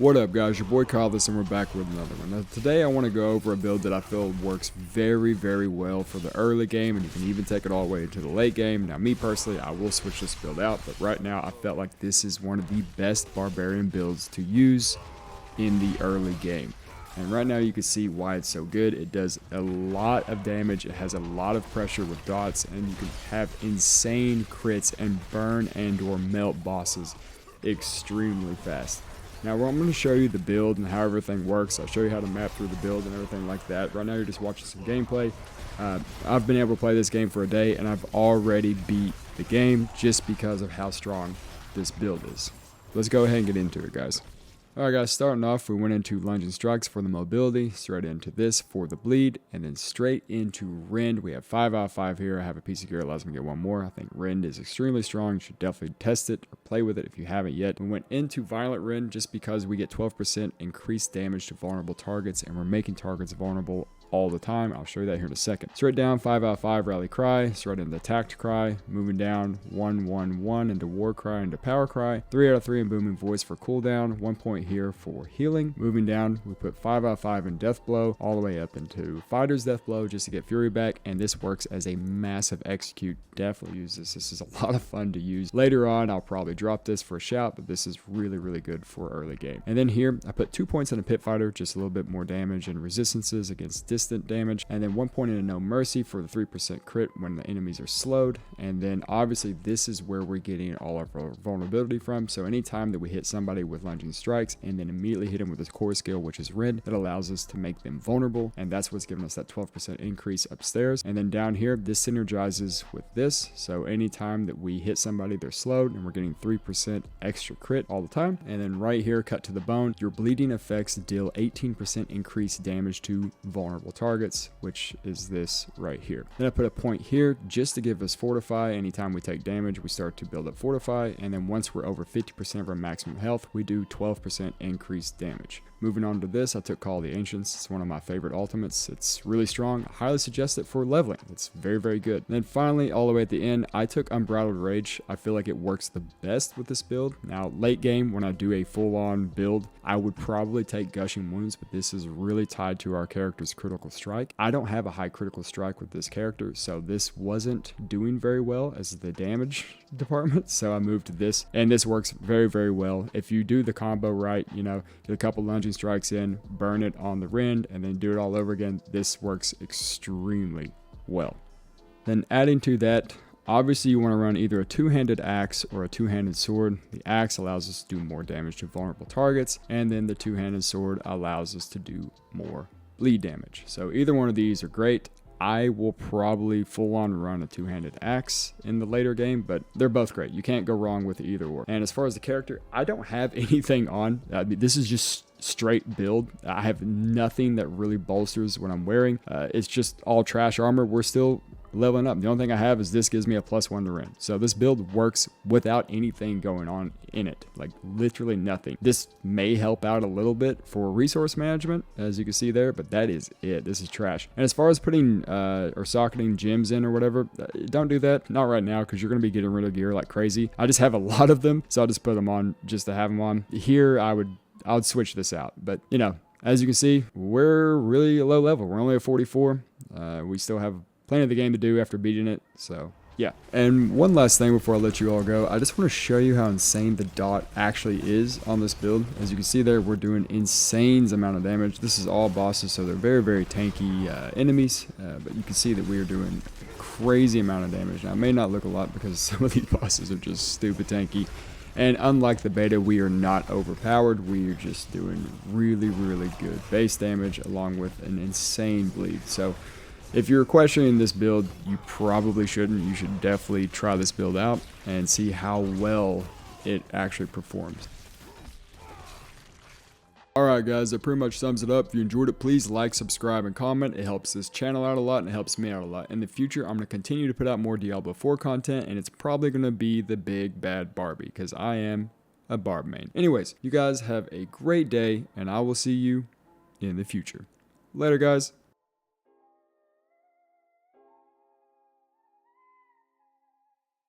What up guys, your boy Kyle this and we're back with another one. Now, today I want to go over a build that I feel works very well for the early game, and you can even take it all the way into the late game. Now me personally, I will switch this build out, but right now I felt like this is one of the best Barbarian builds to use in the early game. And right now you can see why it's so good. It does a lot of damage, it has a lot of pressure with dots, and you can have insane crits and burn and or melt bosses extremely fast. Now I'm going to show you the build and how everything works. I'll show you how to map through the build and everything like that. Right now you're just watching some gameplay. I've been able to play this game for a day and I've already beat the game just because of how strong this build is. Let's go ahead and get into it, guys. Alright guys, starting off, we went into lunging strikes for the mobility, straight into this for the bleed, and then straight into Rend. We have 5 out of 5 here. I have a piece of gear that allows me to get one more. I think Rend is extremely strong. You should definitely test it or play with it if you haven't yet. We went into Violent Rend just because we get 12% increased damage to vulnerable targets, and we're making targets vulnerable all the time. I'll show you that here in a second. Straight down, 5 out of 5 Rally Cry, straight into Attacked Cry, moving down 1 into War Cry into Power Cry, 3 out of 3 in Booming Voice for cooldown, 1 point here for healing. Moving down, we put 5 out of 5 in Death Blow, all the way up into Fighter's Death Blow just to get Fury back, and this works as a massive execute. Definitely use this. This is a lot of fun to use. Later on, I'll probably drop this for a shout, but this is really good for early game. And then here, I put 2 points in a Pit Fighter, just a little bit more damage and resistances against distant damage, and then 1 point in a No Mercy for the 3% crit when the enemies are slowed. And then obviously this is where we're getting all of our vulnerability from, so anytime that we hit somebody with lunging strikes and then immediately hit them with his core skill, which is Rend, that allows us to make them vulnerable, and that's what's giving us that 12% increase upstairs. And then down here, this synergizes with this, so anytime that we hit somebody, they're slowed, and we're getting 3% extra crit all the time. And then right here, cut to the bone, your bleeding effects deal 18% increased damage to vulnerable targets, which is this right here. Then I put a point here just to give us Fortify. Anytime we take damage, we start to build up Fortify, and then once we're over 50% of our maximum health, we do 12% increased damage. Moving on to this, I took Call of the Ancients. It's one of my favorite ultimates. It's really strong. I highly suggest it for leveling. It's very good. And then finally, all the way at the end, I took Unbridled Rage. I feel like it works the best with this build. Now, late game, when I do a full-on build, I would probably take Gushing Wounds, but this is really tied to our character's critical strike. I don't have a high critical strike with this character, so this wasn't doing very well as the damage department, so I moved to this, and this works very well. If you do the combo right, you know, get a couple lunging strikes in, burn it on the Rend, and then do it all over again, this works extremely well. Then adding to that, obviously you want to run either a two-handed axe or a two-handed sword. The axe allows us to do more damage to vulnerable targets, and then the two-handed sword allows us to do more bleed damage. So either one of these are great. I will probably full-on run a two-handed axe in the later game, but they're both great. You can't go wrong with either or. And as far as the character, I don't have anything on. I mean, this is just straight build. I have nothing that really bolsters what I'm wearing. It's just all trash armor. We're still leveling up. The only thing I have is this gives me a +1 to Rend. So this build works without anything going on in it, like literally nothing. This may help out a little bit for resource management, as you can see there, but that is it. This is trash. And as far as putting or socketing gems in or whatever, don't do that. Not right now, because you're going to be getting rid of gear like crazy. I just have a lot of them, so I'll just put them on just to have them on. Here, I would switch this out, but you know, as you can see, we're really low level. We're only at 44. We still have plenty of the game to do after beating it, so yeah. And one last thing before I let you all go, I just want to show you how insane the dot actually is on this build. As you can see there, we're doing insane amount of damage. This is all bosses, so they're very tanky enemies, but you can see that we are doing a crazy amount of damage. Now, it may not look a lot because some of these bosses are just stupid tanky, and unlike the beta, we are not overpowered. We are just doing really good base damage along with an insane bleed. So if you're questioning this build, you probably shouldn't. You should definitely try this build out and see how well it actually performs. Alright guys, that pretty much sums it up. If you enjoyed it, please like, subscribe, and comment. It helps this channel out a lot and it helps me out a lot. In the future, I'm going to continue to put out more Diablo 4 content, and it's probably going to be the big bad Barbie, because I am a Barb main. Anyways, you guys have a great day, and I will see you in the future. Later guys.